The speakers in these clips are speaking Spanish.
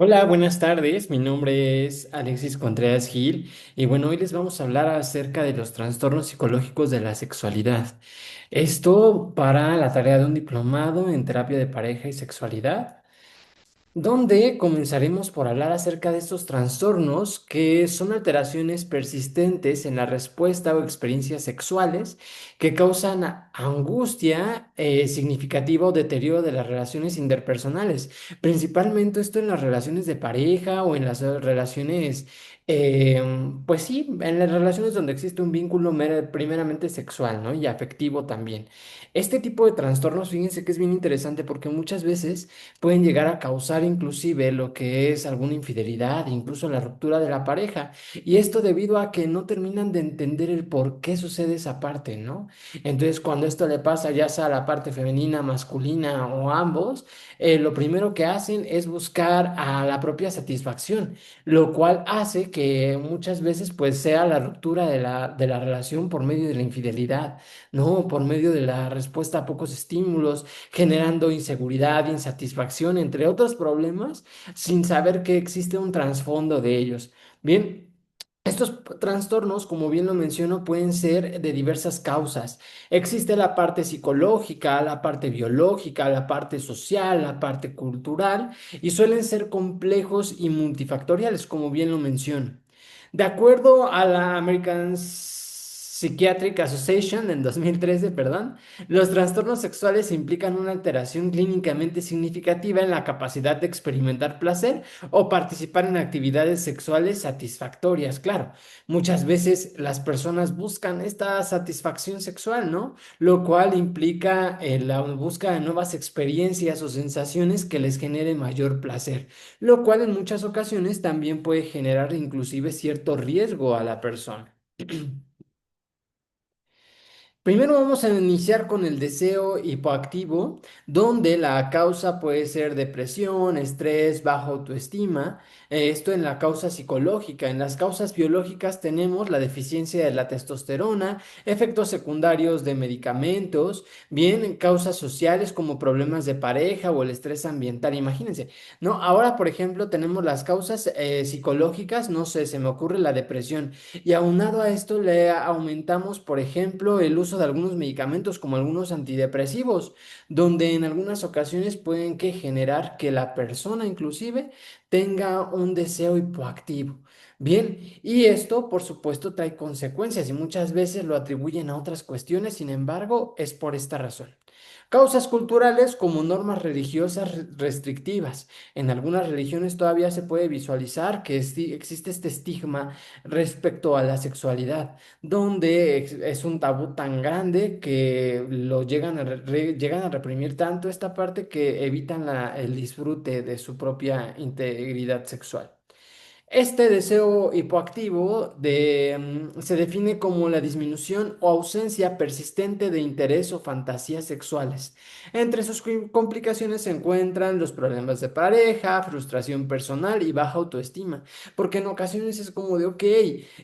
Hola, buenas tardes. Mi nombre es Alexis Contreras Gil y bueno, hoy les vamos a hablar acerca de los trastornos psicológicos de la sexualidad. Esto para la tarea de un diplomado en terapia de pareja y sexualidad, donde comenzaremos por hablar acerca de estos trastornos que son alteraciones persistentes en la respuesta o experiencias sexuales que causan angustia significativa o deterioro de las relaciones interpersonales, principalmente esto en las relaciones de pareja o en las relaciones, pues sí, en las relaciones donde existe un vínculo primeramente sexual, ¿no? Y afectivo también. Este tipo de trastornos, fíjense que es bien interesante porque muchas veces pueden llegar a causar inclusive lo que es alguna infidelidad, incluso la ruptura de la pareja. Y esto debido a que no terminan de entender el por qué sucede esa parte, ¿no? Entonces, cuando esto le pasa ya sea a la parte femenina, masculina o a ambos, lo primero que hacen es buscar a la propia satisfacción, lo cual hace que muchas veces pues sea la ruptura de la relación por medio de la infidelidad, ¿no? Por medio de la respuesta a pocos estímulos, generando inseguridad, insatisfacción, entre otros problemas, sin saber que existe un trasfondo de ellos. Bien. Estos trastornos, como bien lo menciono, pueden ser de diversas causas. Existe la parte psicológica, la parte biológica, la parte social, la parte cultural y suelen ser complejos y multifactoriales, como bien lo menciono. De acuerdo a la American Psychiatric Association en 2013, perdón, los trastornos sexuales implican una alteración clínicamente significativa en la capacidad de experimentar placer o participar en actividades sexuales satisfactorias. Claro, muchas veces las personas buscan esta satisfacción sexual, ¿no? Lo cual implica la búsqueda de nuevas experiencias o sensaciones que les generen mayor placer, lo cual en muchas ocasiones también puede generar inclusive cierto riesgo a la persona. Primero vamos a iniciar con el deseo hipoactivo, donde la causa puede ser depresión, estrés, baja autoestima. Esto en la causa psicológica. En las causas biológicas tenemos la deficiencia de la testosterona, efectos secundarios de medicamentos, bien, en causas sociales como problemas de pareja o el estrés ambiental. Imagínense, ¿no? Ahora, por ejemplo, tenemos las causas psicológicas, no sé, se me ocurre la depresión. Y aunado a esto le aumentamos, por ejemplo, el uso de algunos medicamentos como algunos antidepresivos, donde en algunas ocasiones pueden que generar que la persona inclusive tenga un deseo hipoactivo. Bien, y esto por supuesto trae consecuencias y muchas veces lo atribuyen a otras cuestiones, sin embargo, es por esta razón. Causas culturales como normas religiosas restrictivas. En algunas religiones todavía se puede visualizar que existe este estigma respecto a la sexualidad, donde es un tabú tan grande que lo llegan a reprimir tanto esta parte que evitan el disfrute de su propia integridad sexual. Este deseo hipoactivo se define como la disminución o ausencia persistente de interés o fantasías sexuales. Entre sus complicaciones se encuentran los problemas de pareja, frustración personal y baja autoestima, porque en ocasiones es como de, ok,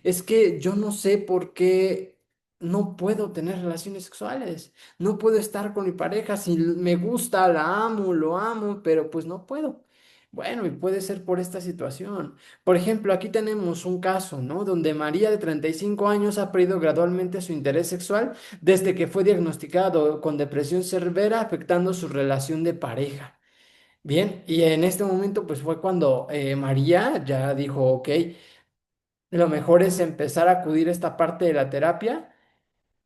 es que yo no sé por qué no puedo tener relaciones sexuales, no puedo estar con mi pareja, si me gusta, la amo, lo amo, pero pues no puedo. Bueno, y puede ser por esta situación. Por ejemplo, aquí tenemos un caso, ¿no? Donde María de 35 años ha perdido gradualmente su interés sexual desde que fue diagnosticado con depresión severa afectando su relación de pareja. Bien, y en este momento pues fue cuando María ya dijo, ok, lo mejor es empezar a acudir a esta parte de la terapia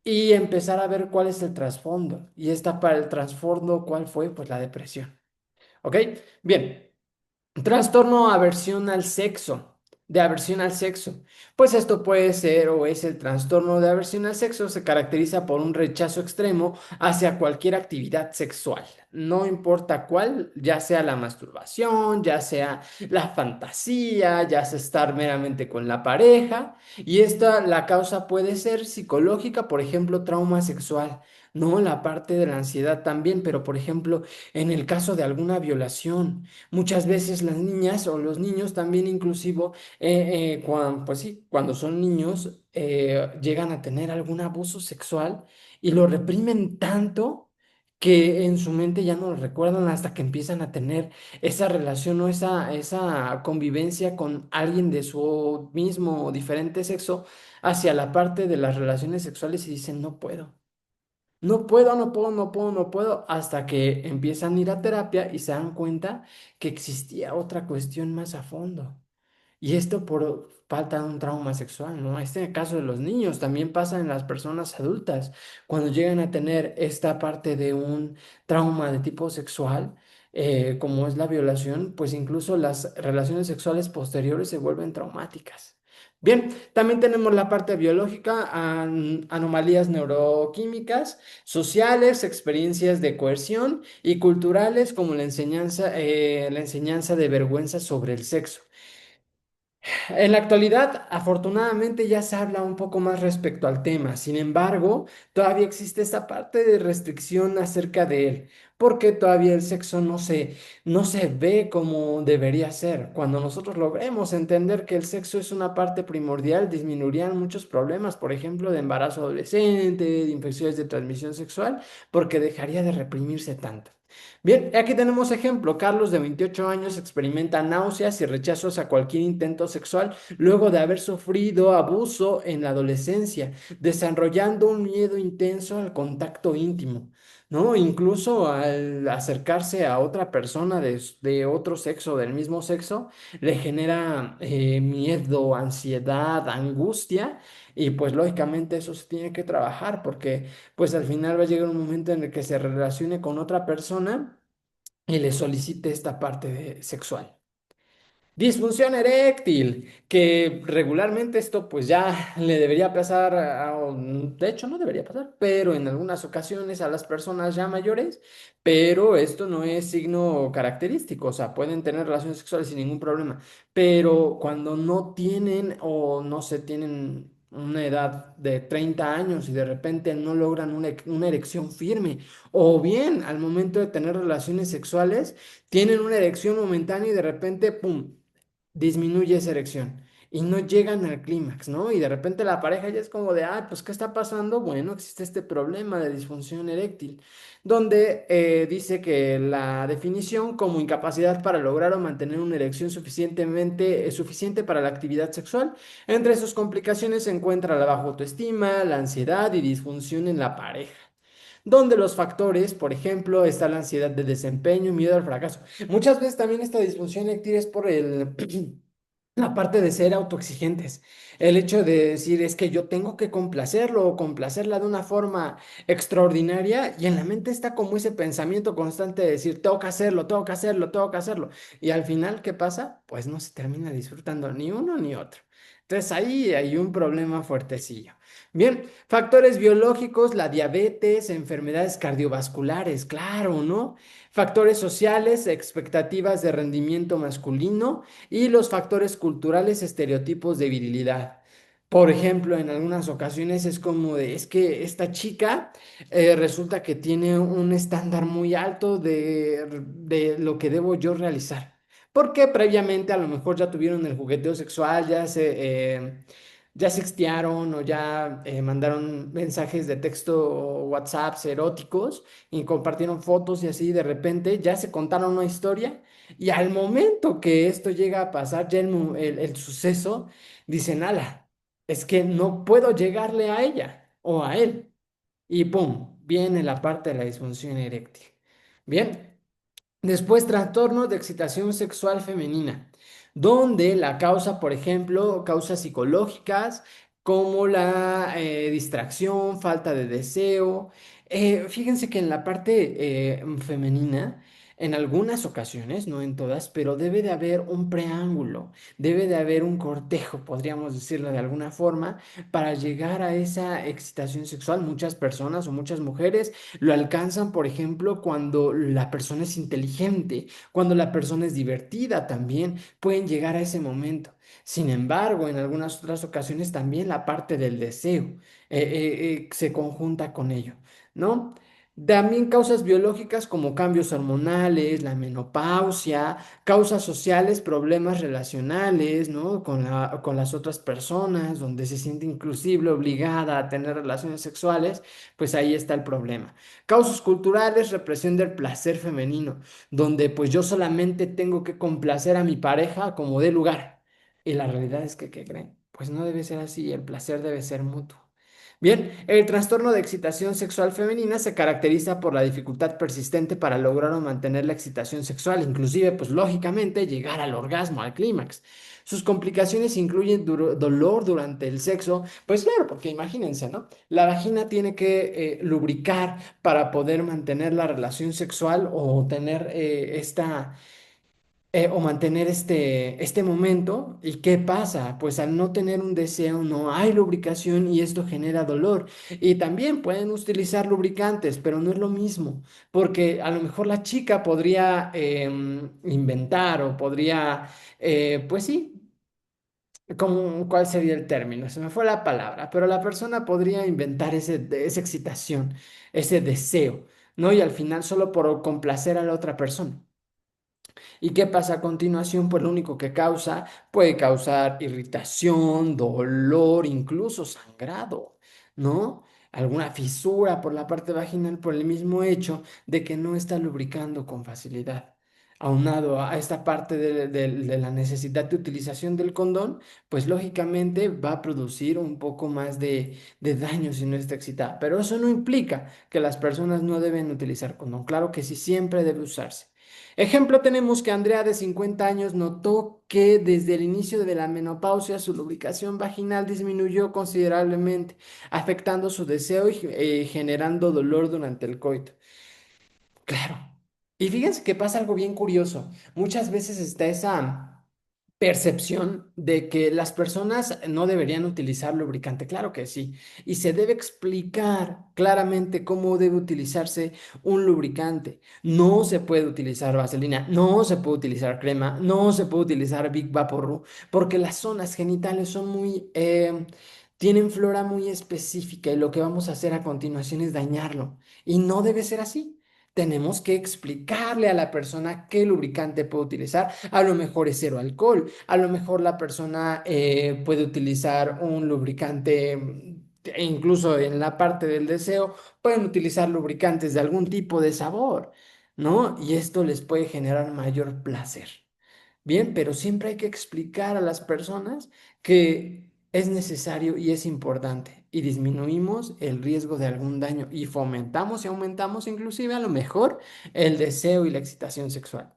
y empezar a ver cuál es el trasfondo. Y esta para el trasfondo, ¿cuál fue? Pues la depresión. ¿Ok? Bien. Trastorno aversión al sexo, de aversión al sexo. Pues esto puede ser o es el trastorno de aversión al sexo, se caracteriza por un rechazo extremo hacia cualquier actividad sexual, no importa cuál, ya sea la masturbación, ya sea la fantasía, ya sea estar meramente con la pareja. Y esta, la causa puede ser psicológica, por ejemplo, trauma sexual. No, la parte de la ansiedad también, pero por ejemplo, en el caso de alguna violación. Muchas veces las niñas o los niños también inclusive, pues sí, cuando son niños, llegan a tener algún abuso sexual y lo reprimen tanto que en su mente ya no lo recuerdan hasta que empiezan a tener esa relación o esa convivencia con alguien de su mismo o diferente sexo hacia la parte de las relaciones sexuales y dicen, no puedo. No puedo, no puedo, no puedo, no puedo, hasta que empiezan a ir a terapia y se dan cuenta que existía otra cuestión más a fondo. Y esto por falta de un trauma sexual, ¿no? Este caso de los niños también pasa en las personas adultas. Cuando llegan a tener esta parte de un trauma de tipo sexual, como es la violación, pues incluso las relaciones sexuales posteriores se vuelven traumáticas. Bien, también tenemos la parte biológica, anomalías neuroquímicas, sociales, experiencias de coerción y culturales como la enseñanza de vergüenza sobre el sexo. En la actualidad, afortunadamente ya se habla un poco más respecto al tema. Sin embargo, todavía existe esta parte de restricción acerca de él, porque todavía el sexo no se ve como debería ser. Cuando nosotros logremos entender que el sexo es una parte primordial, disminuirían muchos problemas, por ejemplo, de embarazo adolescente, de infecciones de transmisión sexual, porque dejaría de reprimirse tanto. Bien, aquí tenemos ejemplo. Carlos, de 28 años, experimenta náuseas y rechazos a cualquier intento sexual luego de haber sufrido abuso en la adolescencia, desarrollando un miedo intenso al contacto íntimo, ¿no? Incluso al acercarse a otra persona de otro sexo, del mismo sexo, le genera miedo, ansiedad, angustia. Y pues lógicamente eso se tiene que trabajar porque pues al final va a llegar un momento en el que se relacione con otra persona y le solicite esta parte sexual. Disfunción eréctil, que regularmente esto pues ya le debería pasar, de hecho no debería pasar, pero en algunas ocasiones a las personas ya mayores, pero esto no es signo característico, o sea, pueden tener relaciones sexuales sin ningún problema, pero cuando no tienen o no se tienen una edad de 30 años y de repente no logran una erección firme, o bien al momento de tener relaciones sexuales, tienen una erección momentánea y de repente, ¡pum!, disminuye esa erección y no llegan al clímax, ¿no? Y de repente la pareja ya es como de, ah, pues, ¿qué está pasando? Bueno, existe este problema de disfunción eréctil, donde dice que la definición como incapacidad para lograr o mantener una erección suficiente para la actividad sexual. Entre sus complicaciones se encuentra la baja autoestima, la ansiedad y disfunción en la pareja. Donde los factores, por ejemplo, está la ansiedad de desempeño, miedo al fracaso. Muchas veces también esta disfunción eréctil es por la parte de ser autoexigentes. El hecho de decir es que yo tengo que complacerlo o complacerla de una forma extraordinaria y en la mente está como ese pensamiento constante de decir, tengo que hacerlo, tengo que hacerlo, tengo que hacerlo. Y al final, ¿qué pasa? Pues no se termina disfrutando ni uno ni otro. Entonces ahí hay un problema fuertecillo. Bien, factores biológicos, la diabetes, enfermedades cardiovasculares, claro, ¿no? Factores sociales, expectativas de rendimiento masculino y los factores culturales, estereotipos de virilidad. Por ejemplo, en algunas ocasiones es como de, es que esta chica resulta que tiene un estándar muy alto de lo que debo yo realizar. Porque previamente a lo mejor ya tuvieron el jugueteo sexual, ya sextearon o ya mandaron mensajes de texto o WhatsApps eróticos y compartieron fotos y así de repente ya se contaron una historia y al momento que esto llega a pasar, ya el suceso, dicen, ala, es que no puedo llegarle a ella o a él. Y pum, viene la parte de la disfunción eréctil. Bien. Después, trastorno de excitación sexual femenina, donde la causa, por ejemplo, causas psicológicas como la distracción, falta de deseo. Fíjense que en la parte femenina, en algunas ocasiones, no en todas, pero debe de haber un preámbulo, debe de haber un cortejo, podríamos decirlo de alguna forma, para llegar a esa excitación sexual. Muchas personas o muchas mujeres lo alcanzan, por ejemplo, cuando la persona es inteligente, cuando la persona es divertida también, pueden llegar a ese momento. Sin embargo, en algunas otras ocasiones también la parte del deseo se conjunta con ello, ¿no? También causas biológicas como cambios hormonales, la menopausia, causas sociales, problemas relacionales, ¿no? Con las otras personas, donde se siente inclusive obligada a tener relaciones sexuales, pues ahí está el problema. Causas culturales, represión del placer femenino, donde pues yo solamente tengo que complacer a mi pareja como dé lugar. Y la realidad es que, ¿qué creen? Pues no debe ser así, el placer debe ser mutuo. Bien, el trastorno de excitación sexual femenina se caracteriza por la dificultad persistente para lograr o mantener la excitación sexual, inclusive, pues lógicamente, llegar al orgasmo, al clímax. Sus complicaciones incluyen dolor durante el sexo, pues claro, porque imagínense, ¿no? La vagina tiene que lubricar para poder mantener la relación sexual o tener o mantener este momento. ¿Y qué pasa? Pues al no tener un deseo no hay lubricación y esto genera dolor. Y también pueden utilizar lubricantes, pero no es lo mismo, porque a lo mejor la chica podría inventar o podría, pues sí. ¿Cuál sería el término? Se me fue la palabra, pero la persona podría inventar esa excitación, ese deseo, ¿no? Y al final solo por complacer a la otra persona. ¿Y qué pasa a continuación? Pues lo único que causa puede causar irritación, dolor, incluso sangrado, ¿no? Alguna fisura por la parte vaginal por el mismo hecho de que no está lubricando con facilidad. Aunado a esta parte de la necesidad de utilización del condón, pues lógicamente va a producir un poco más de daño si no está excitada. Pero eso no implica que las personas no deben utilizar condón. Claro que sí, siempre debe usarse. Ejemplo, tenemos que Andrea de 50 años notó que desde el inicio de la menopausia su lubricación vaginal disminuyó considerablemente, afectando su deseo y generando dolor durante el coito. Claro. Y fíjense que pasa algo bien curioso. Muchas veces está esa percepción de que las personas no deberían utilizar lubricante. Claro que sí. Y se debe explicar claramente cómo debe utilizarse un lubricante. No se puede utilizar vaselina, no se puede utilizar crema, no se puede utilizar Big Vaporru, porque las zonas genitales son tienen flora muy específica y lo que vamos a hacer a continuación es dañarlo. Y no debe ser así. Tenemos que explicarle a la persona qué lubricante puede utilizar. A lo mejor es cero alcohol, a lo mejor la persona puede utilizar un lubricante, e incluso en la parte del deseo, pueden utilizar lubricantes de algún tipo de sabor, ¿no? Y esto les puede generar mayor placer. Bien, pero siempre hay que explicar a las personas que es necesario y es importante y disminuimos el riesgo de algún daño y fomentamos y aumentamos inclusive a lo mejor el deseo y la excitación sexual.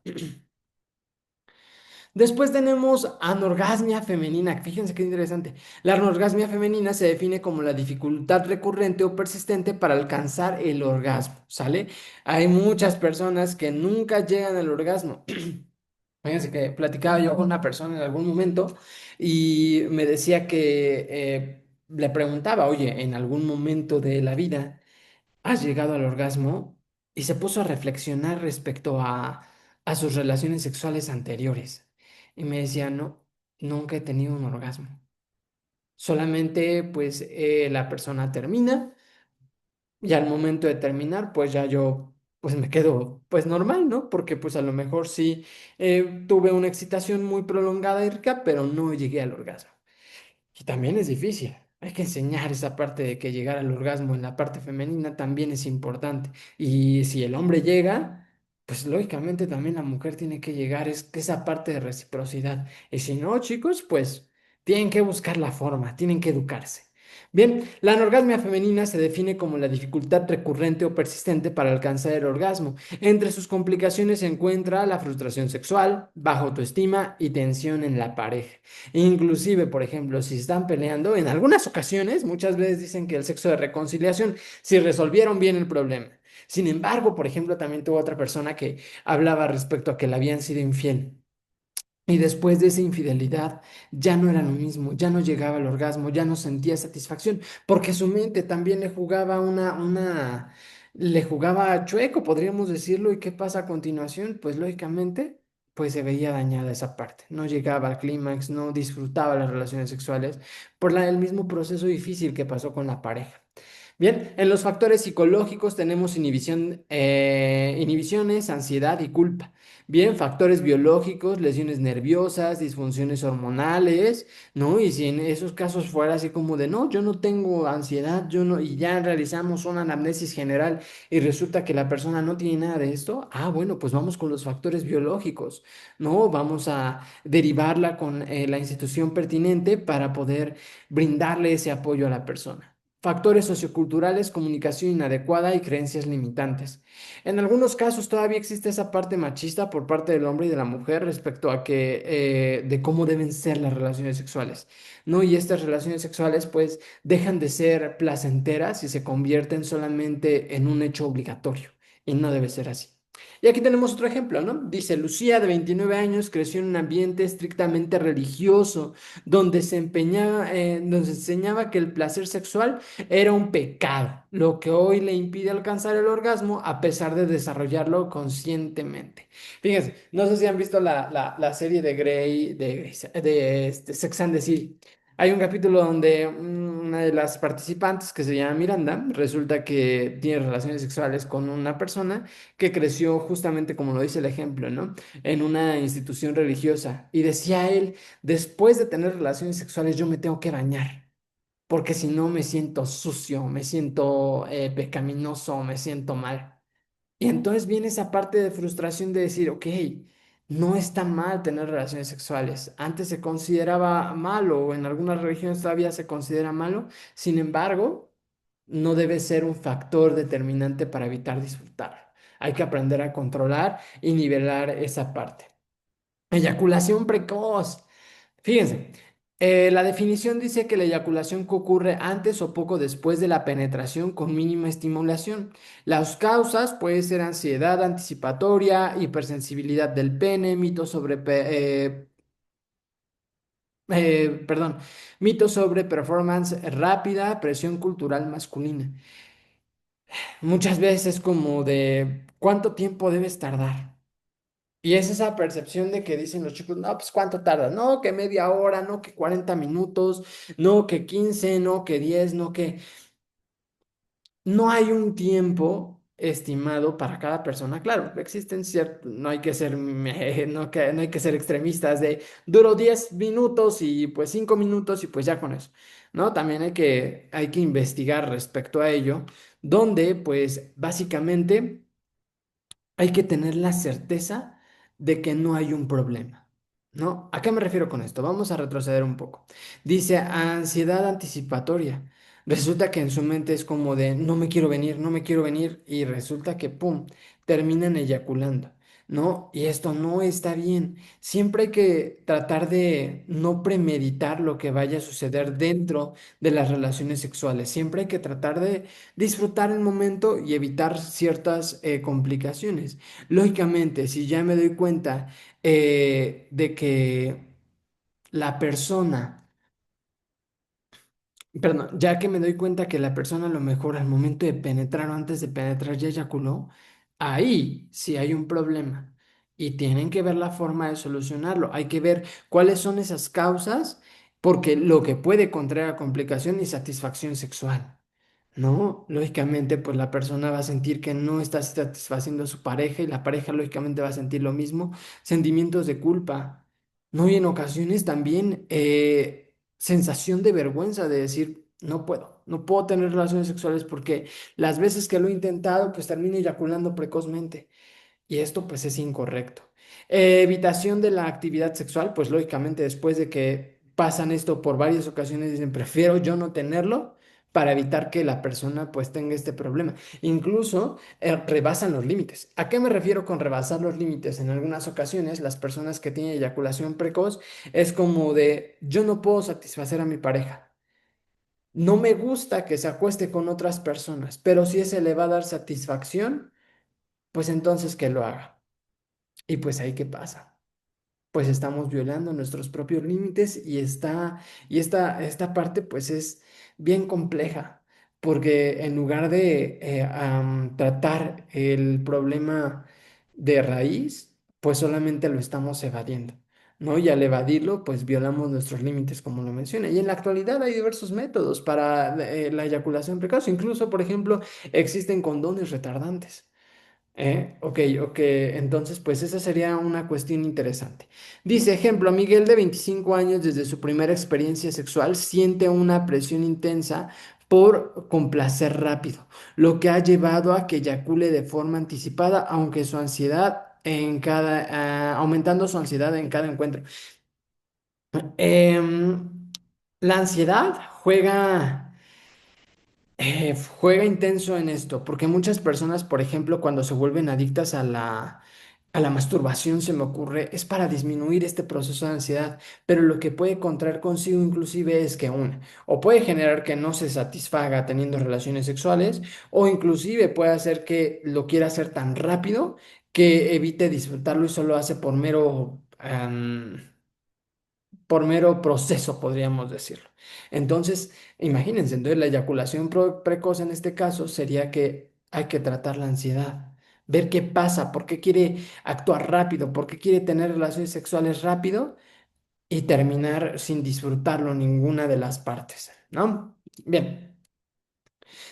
Después tenemos anorgasmia femenina. Fíjense qué interesante. La anorgasmia femenina se define como la dificultad recurrente o persistente para alcanzar el orgasmo, ¿sale? Hay muchas personas que nunca llegan al orgasmo. Fíjense que platicaba yo con una persona en algún momento y me decía que le preguntaba, oye, ¿en algún momento de la vida has llegado al orgasmo? Y se puso a reflexionar respecto a sus relaciones sexuales anteriores. Y me decía, no, nunca he tenido un orgasmo. Solamente pues la persona termina y al momento de terminar pues ya yo pues me quedo pues normal, ¿no? Porque pues a lo mejor sí tuve una excitación muy prolongada y rica, pero no llegué al orgasmo. Y también es difícil. Hay que enseñar esa parte de que llegar al orgasmo en la parte femenina también es importante. Y si el hombre llega, pues lógicamente también la mujer tiene que llegar. Es que esa parte de reciprocidad. Y si no, chicos, pues tienen que buscar la forma, tienen que educarse. Bien, la anorgasmia femenina se define como la dificultad recurrente o persistente para alcanzar el orgasmo. Entre sus complicaciones se encuentra la frustración sexual, baja autoestima y tensión en la pareja. Inclusive, por ejemplo, si están peleando, en algunas ocasiones, muchas veces dicen que el sexo de reconciliación, si resolvieron bien el problema. Sin embargo, por ejemplo, también tuvo otra persona que hablaba respecto a que le habían sido infiel. Y después de esa infidelidad ya no era lo mismo, ya no llegaba al orgasmo, ya no sentía satisfacción, porque su mente también le jugaba le jugaba chueco, podríamos decirlo. ¿Y qué pasa a continuación? Pues lógicamente, pues se veía dañada esa parte. No llegaba al clímax, no disfrutaba las relaciones sexuales por el mismo proceso difícil que pasó con la pareja. Bien, en los factores psicológicos tenemos inhibiciones, ansiedad y culpa. Bien, factores biológicos, lesiones nerviosas, disfunciones hormonales, ¿no? Y si en esos casos fuera así como de, no, yo no tengo ansiedad, yo no, y ya realizamos una anamnesis general y resulta que la persona no tiene nada de esto, ah, bueno, pues vamos con los factores biológicos, ¿no? Vamos a derivarla con la institución pertinente para poder brindarle ese apoyo a la persona. Factores socioculturales, comunicación inadecuada y creencias limitantes. En algunos casos todavía existe esa parte machista por parte del hombre y de la mujer respecto a que de cómo deben ser las relaciones sexuales, ¿no? Y estas relaciones sexuales pues dejan de ser placenteras y se convierten solamente en un hecho obligatorio y no debe ser así. Y aquí tenemos otro ejemplo, ¿no? Dice, Lucía, de 29 años, creció en un ambiente estrictamente religioso, donde se enseñaba que el placer sexual era un pecado, lo que hoy le impide alcanzar el orgasmo a pesar de desarrollarlo conscientemente. Fíjense, no sé si han visto la serie de Grey, de Sex and the City. Hay un capítulo donde una de las participantes, que se llama Miranda, resulta que tiene relaciones sexuales con una persona que creció justamente como lo dice el ejemplo, ¿no? En una institución religiosa. Y decía él, después de tener relaciones sexuales yo me tengo que bañar porque si no me siento sucio, me siento pecaminoso, me siento mal. Y entonces viene esa parte de frustración de decir, ok, no está mal tener relaciones sexuales. Antes se consideraba malo, o en algunas religiones todavía se considera malo. Sin embargo, no debe ser un factor determinante para evitar disfrutar. Hay que aprender a controlar y nivelar esa parte. Eyaculación precoz. Fíjense, la definición dice que la eyaculación que ocurre antes o poco después de la penetración con mínima estimulación. Las causas pueden ser ansiedad anticipatoria, hipersensibilidad del pene, perdón, mitos sobre performance rápida, presión cultural masculina. Muchas veces como de ¿cuánto tiempo debes tardar? Y es esa percepción de que dicen los chicos, no, pues ¿cuánto tarda? No, que media hora, no, que 40 minutos, no, que 15, no, que 10, no, que... No hay un tiempo estimado para cada persona. Claro, existen ciertos, no hay que ser, no hay que ser extremistas de duro 10 minutos y pues 5 minutos y pues ya con eso, ¿no? También hay que investigar respecto a ello, donde pues básicamente hay que tener la certeza de que no hay un problema, ¿no? ¿A qué me refiero con esto? Vamos a retroceder un poco. Dice ansiedad anticipatoria. Resulta que en su mente es como de no me quiero venir, no me quiero venir y resulta que, ¡pum!, terminan eyaculando, ¿no? Y esto no está bien. Siempre hay que tratar de no premeditar lo que vaya a suceder dentro de las relaciones sexuales. Siempre hay que tratar de disfrutar el momento y evitar ciertas complicaciones. Lógicamente, si ya me doy cuenta de que la persona, perdón, ya que me doy cuenta que la persona a lo mejor al momento de penetrar o antes de penetrar ya eyaculó, ahí sí hay un problema. Y tienen que ver la forma de solucionarlo. Hay que ver cuáles son esas causas, porque lo que puede contraer a complicación y satisfacción sexual. ¿No? Lógicamente, pues la persona va a sentir que no está satisfaciendo a su pareja y la pareja lógicamente va a sentir lo mismo, sentimientos de culpa, ¿no? Y en ocasiones también sensación de vergüenza de decir, no puedo tener relaciones sexuales porque las veces que lo he intentado, pues termino eyaculando precozmente. Y esto pues es incorrecto. Evitación de la actividad sexual, pues lógicamente después de que pasan esto por varias ocasiones dicen, prefiero yo no tenerlo para evitar que la persona pues tenga este problema. Incluso rebasan los límites. ¿A qué me refiero con rebasar los límites? En algunas ocasiones las personas que tienen eyaculación precoz es como de, yo no puedo satisfacer a mi pareja. No me gusta que se acueste con otras personas, pero si ese le va a dar satisfacción, pues entonces que lo haga. Y pues ahí qué pasa. Pues estamos violando nuestros propios límites y esta parte pues es bien compleja, porque en lugar de tratar el problema de raíz, pues solamente lo estamos evadiendo. ¿no? Y al evadirlo, pues violamos nuestros límites, como lo menciona. Y en la actualidad hay diversos métodos para la eyaculación precoz. Incluso, por ejemplo, existen condones retardantes. Ok, ok, entonces pues esa sería una cuestión interesante. Dice, ejemplo, Miguel de 25 años desde su primera experiencia sexual siente una presión intensa por complacer rápido, lo que ha llevado a que eyacule de forma anticipada, aunque su ansiedad en aumentando su ansiedad en cada encuentro. La ansiedad juega intenso en esto, porque muchas personas, por ejemplo, cuando se vuelven adictas a la masturbación, se me ocurre, es para disminuir este proceso de ansiedad, pero lo que puede contraer consigo inclusive es que o puede generar que no se satisfaga teniendo relaciones sexuales, o inclusive puede hacer que lo quiera hacer tan rápido que evite disfrutarlo y solo hace por mero proceso, podríamos decirlo. Entonces, imagínense, entonces la eyaculación precoz en este caso sería que hay que tratar la ansiedad, ver qué pasa, por qué quiere actuar rápido, por qué quiere tener relaciones sexuales rápido y terminar sin disfrutarlo ninguna de las partes, ¿no? Bien.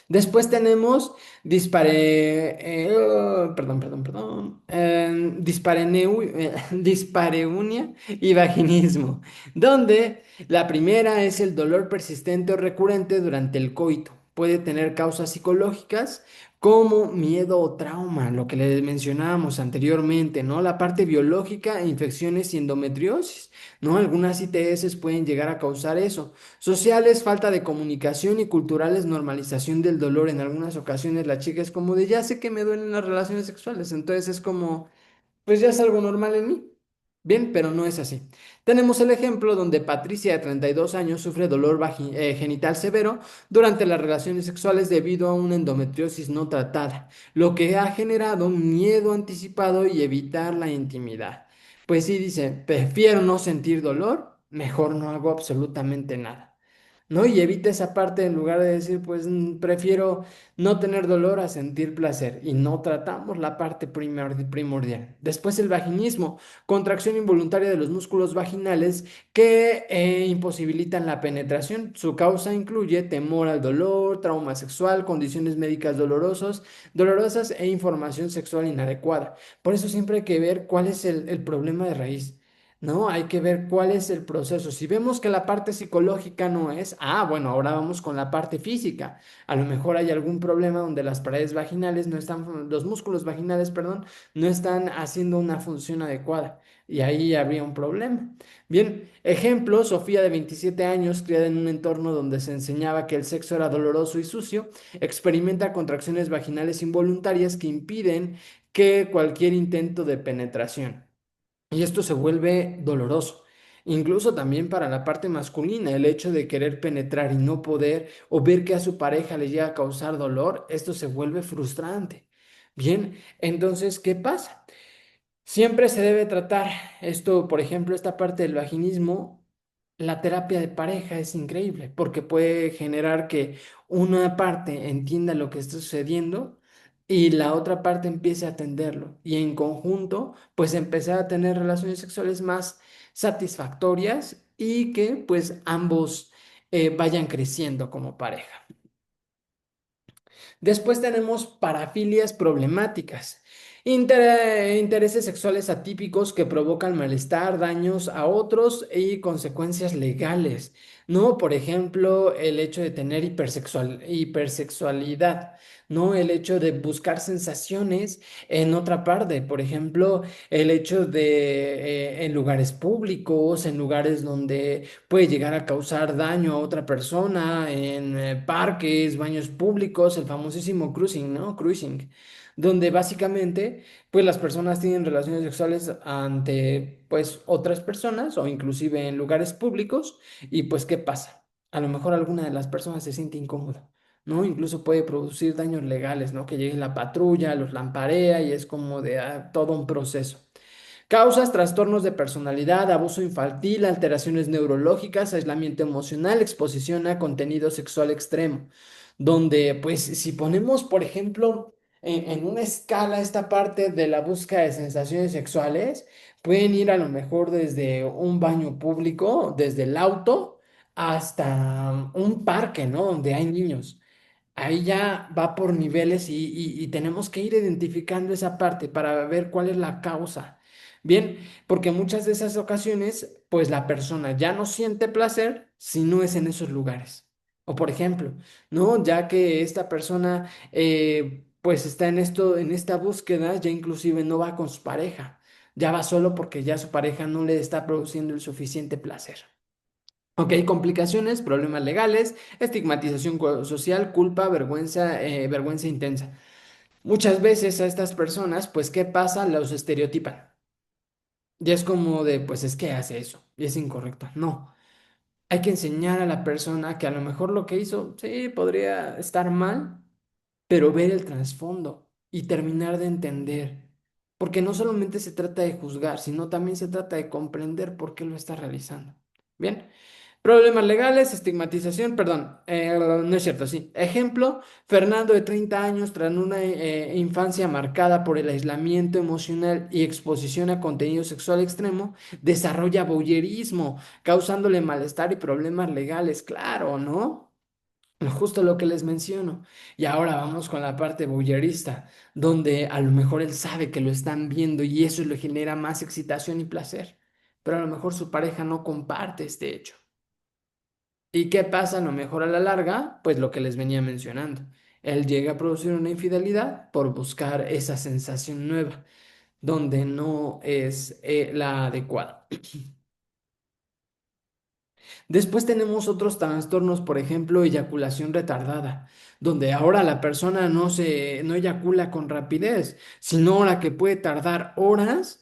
Después tenemos dispareunia y vaginismo, donde la primera es el dolor persistente o recurrente durante el coito. Puede tener causas psicológicas como miedo o trauma, lo que les mencionábamos anteriormente, ¿no? La parte biológica, infecciones y endometriosis, ¿no? Algunas ITS pueden llegar a causar eso. Sociales, falta de comunicación y culturales, normalización del dolor. En algunas ocasiones la chica es como de, ya sé que me duelen las relaciones sexuales, entonces es como, pues ya es algo normal en mí. Bien, pero no es así. Tenemos el ejemplo donde Patricia, de 32 años, sufre dolor genital severo durante las relaciones sexuales debido a una endometriosis no tratada, lo que ha generado miedo anticipado y evitar la intimidad. Pues sí, dice, prefiero no sentir dolor, mejor no hago absolutamente nada. ¿No? Y evita esa parte en lugar de decir, pues prefiero no tener dolor a sentir placer. Y no tratamos la parte primordial. Después el vaginismo, contracción involuntaria de los músculos vaginales que imposibilitan la penetración. Su causa incluye temor al dolor, trauma sexual, condiciones médicas dolorosas e información sexual inadecuada. Por eso siempre hay que ver cuál es el problema de raíz. ¿No? Hay que ver cuál es el proceso. Si vemos que la parte psicológica no es, bueno, ahora vamos con la parte física. A lo mejor hay algún problema donde las paredes vaginales no están, los músculos vaginales, perdón, no están haciendo una función adecuada. Y ahí habría un problema. Bien, ejemplo, Sofía de 27 años, criada en un entorno donde se enseñaba que el sexo era doloroso y sucio, experimenta contracciones vaginales involuntarias que impiden que cualquier intento de penetración. Y esto se vuelve doloroso. Incluso también para la parte masculina, el hecho de querer penetrar y no poder o ver que a su pareja le llega a causar dolor, esto se vuelve frustrante. Bien, entonces, ¿qué pasa? Siempre se debe tratar esto, por ejemplo, esta parte del vaginismo, la terapia de pareja es increíble porque puede generar que una parte entienda lo que está sucediendo y la otra parte empiece a atenderlo y en conjunto pues empezar a tener relaciones sexuales más satisfactorias y que pues ambos vayan creciendo como pareja. Después tenemos parafilias problemáticas. Intereses sexuales atípicos que provocan malestar, daños a otros y consecuencias legales, ¿no? Por ejemplo, el hecho de tener hipersexualidad, ¿no? El hecho de buscar sensaciones en otra parte, por ejemplo, el hecho de en lugares públicos, en lugares donde puede llegar a causar daño a otra persona en parques, baños públicos, el famosísimo cruising, ¿no? Cruising, donde básicamente pues las personas tienen relaciones sexuales ante pues otras personas o inclusive en lugares públicos y pues ¿qué pasa? A lo mejor alguna de las personas se siente incómoda, ¿no? Incluso puede producir daños legales, ¿no? Que llegue la patrulla, los lamparea y es como de todo un proceso. Causas, trastornos de personalidad, abuso infantil, alteraciones neurológicas, aislamiento emocional, exposición a contenido sexual extremo, donde pues si ponemos, por ejemplo, en una escala esta parte de la búsqueda de sensaciones sexuales, pueden ir a lo mejor desde un baño público, desde el auto, hasta un parque, ¿no? Donde hay niños. Ahí ya va por niveles y tenemos que ir identificando esa parte para ver cuál es la causa. Bien, porque muchas de esas ocasiones, pues la persona ya no siente placer si no es en esos lugares. O por ejemplo, ¿no? Ya que esta persona pues está en esto, en esta búsqueda, ya inclusive no va con su pareja, ya va solo porque ya su pareja no le está produciendo el suficiente placer. Ok, complicaciones, problemas legales, estigmatización social, culpa, vergüenza, vergüenza intensa. Muchas veces a estas personas, pues, ¿qué pasa? Los estereotipan. Ya es como de, pues es que hace eso y es incorrecto. No, hay que enseñar a la persona que a lo mejor lo que hizo, sí, podría estar mal, pero ver el trasfondo y terminar de entender. Porque no solamente se trata de juzgar, sino también se trata de comprender por qué lo está realizando. Bien. Problemas legales, estigmatización, perdón, no es cierto, sí. Ejemplo, Fernando de 30 años, tras una infancia marcada por el aislamiento emocional y exposición a contenido sexual extremo, desarrolla voyerismo, causándole malestar y problemas legales, claro, ¿no? Justo lo que les menciono. Y ahora vamos con la parte voyerista, donde a lo mejor él sabe que lo están viendo y eso le genera más excitación y placer, pero a lo mejor su pareja no comparte este hecho. ¿Y qué pasa? A lo mejor a la larga, pues lo que les venía mencionando. Él llega a producir una infidelidad por buscar esa sensación nueva, donde no es la adecuada. Después tenemos otros trastornos, por ejemplo, eyaculación retardada, donde ahora la persona no eyacula con rapidez, sino ahora que puede tardar horas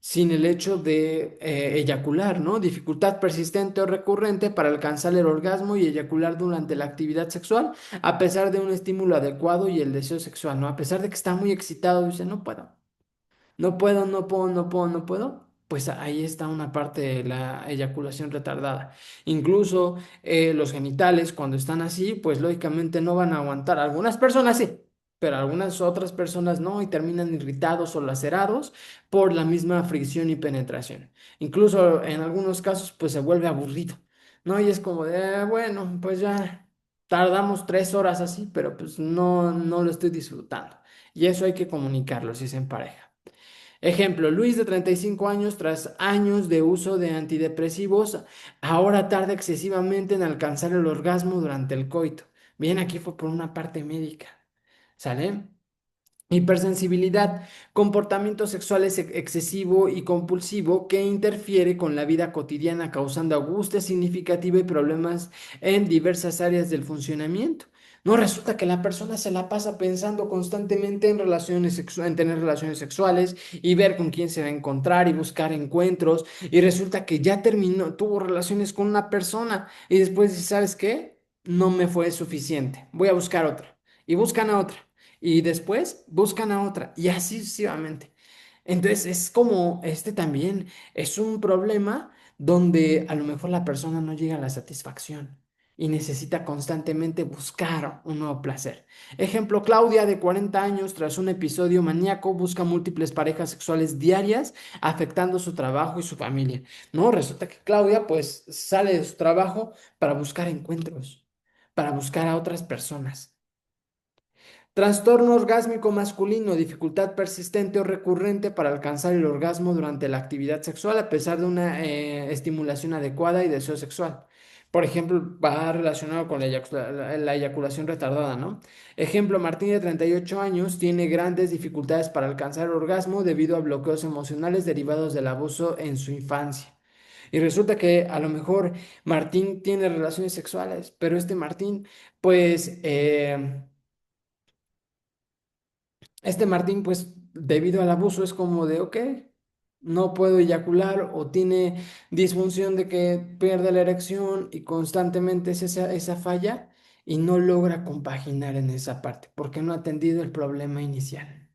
sin el hecho de eyacular, ¿no? Dificultad persistente o recurrente para alcanzar el orgasmo y eyacular durante la actividad sexual, a pesar de un estímulo adecuado y el deseo sexual, ¿no? A pesar de que está muy excitado, dice, no puedo. No puedo, no puedo, no puedo, no puedo. Pues ahí está una parte de la eyaculación retardada. Incluso los genitales, cuando están así, pues lógicamente no van a aguantar. Algunas personas sí, pero algunas otras personas no y terminan irritados o lacerados por la misma fricción y penetración. Incluso en algunos casos, pues se vuelve aburrido, ¿no? Y es como de, bueno, pues ya tardamos 3 horas así, pero pues no lo estoy disfrutando. Y eso hay que comunicarlo si es en pareja. Ejemplo, Luis de 35 años, tras años de uso de antidepresivos, ahora tarda excesivamente en alcanzar el orgasmo durante el coito. Bien, aquí fue por una parte médica. ¿Sale? Hipersensibilidad, comportamiento sexual excesivo y compulsivo que interfiere con la vida cotidiana, causando angustia significativa y problemas en diversas áreas del funcionamiento. No resulta que la persona se la pasa pensando constantemente en en tener relaciones sexuales y ver con quién se va a encontrar y buscar encuentros. Y resulta que ya terminó, tuvo relaciones con una persona y después dice, ¿sabes qué? No me fue suficiente. Voy a buscar otra. Y buscan a otra y después buscan a otra y así sucesivamente. Entonces es como este también es un problema donde a lo mejor la persona no llega a la satisfacción y necesita constantemente buscar un nuevo placer. Ejemplo, Claudia, de 40 años, tras un episodio maníaco, busca múltiples parejas sexuales diarias, afectando su trabajo y su familia. No, resulta que Claudia pues sale de su trabajo para buscar encuentros, para buscar a otras personas. Trastorno orgásmico masculino, dificultad persistente o recurrente para alcanzar el orgasmo durante la actividad sexual a pesar de una estimulación adecuada y deseo sexual. Por ejemplo, va relacionado con la eyaculación retardada, ¿no? Ejemplo, Martín de 38 años tiene grandes dificultades para alcanzar el orgasmo debido a bloqueos emocionales derivados del abuso en su infancia. Y resulta que a lo mejor Martín tiene relaciones sexuales, pero este Martín, pues... este Martín, pues debido al abuso es como de, ok, no puedo eyacular o tiene disfunción de que pierde la erección y constantemente es esa falla y no logra compaginar en esa parte porque no ha atendido el problema inicial.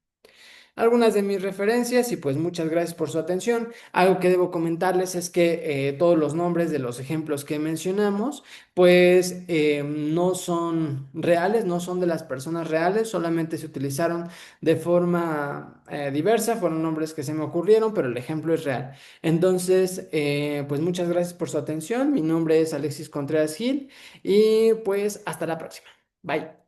algunas de mis referencias y pues muchas gracias por su atención. Algo que debo comentarles es que todos los nombres de los ejemplos que mencionamos pues no son reales, no son de las personas reales, solamente se utilizaron de forma diversa, fueron nombres que se me ocurrieron, pero el ejemplo es real. Entonces, pues muchas gracias por su atención. Mi nombre es Alexis Contreras Gil y pues hasta la próxima. Bye.